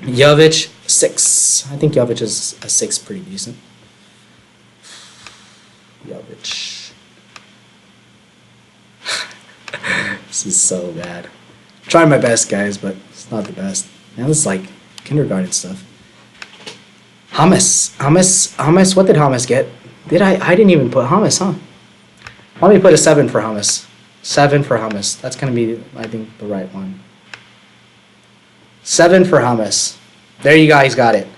Jovic 6. I think Jovic is a 6, pretty decent. Jovic. This is so bad. I'm trying my best, guys, but it's not the best. Man, this is like kindergarten stuff. Hummus. What did Hummus get? I didn't even put Hummus, huh? Let me put a 7 for Hummus. 7 for Hummus. That's going to be, I think, the right one. 7 for Hummus. There you guys got it.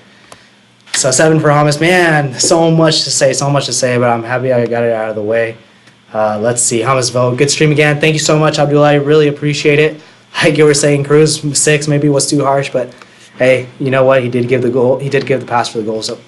So 7 for Hummus. Man, so much to say, but I'm happy I got it out of the way. Let's see. Hummus vote. Good stream again. Thank you so much, Abdullah. I really appreciate it. Like you were saying, Kroos 6 maybe was too harsh, but hey, you know what? He did give the goal. He did give the pass for the goal. So,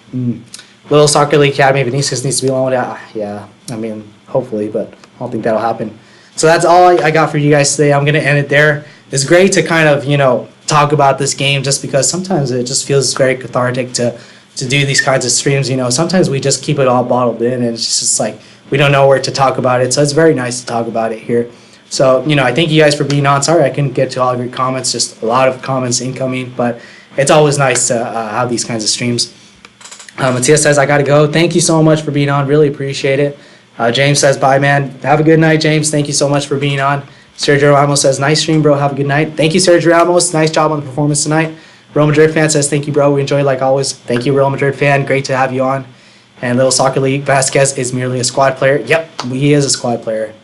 Little Soccer League Academy Vinicius needs to be loaned out. Yeah, I mean, hopefully, but I don't think that'll happen. So that's all I got for you guys today. I'm going to end it there. It's great to kind of, talk about this game just because sometimes it just feels very cathartic to do these kinds of streams. Sometimes we just keep it all bottled in and it's just like we don't know where to talk about it. So it's very nice to talk about it here. So, I thank you guys for being on. Sorry I couldn't get to all of your comments, just a lot of comments incoming, but it's always nice to have these kinds of streams. Matias says, I got to go. Thank you so much for being on. Really appreciate it. James says, bye, man. Have a good night, James. Thank you so much for being on. Sergio Ramos says, nice stream, bro. Have a good night. Thank you, Sergio Ramos. Nice job on the performance tonight. Real Madrid fan says, thank you, bro. We enjoyed like always. Thank you, Real Madrid fan. Great to have you on. And Little Soccer League, Vasquez is merely a squad player. Yep, he is a squad player.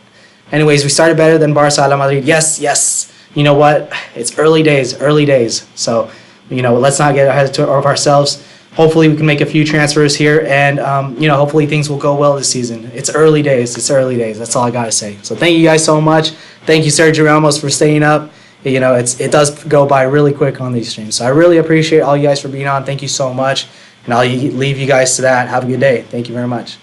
Anyways, we started better than Barca Real Madrid. Yes. You know what? It's early days. So, let's not get ahead of ourselves. Hopefully we can make a few transfers here, and hopefully things will go well this season. It's early days. That's all I gotta say. So thank you guys so much. Thank you, Sergio Ramos, for staying up. It does go by really quick on these streams. So I really appreciate all you guys for being on. Thank you so much, and I'll leave you guys to that. Have a good day. Thank you very much.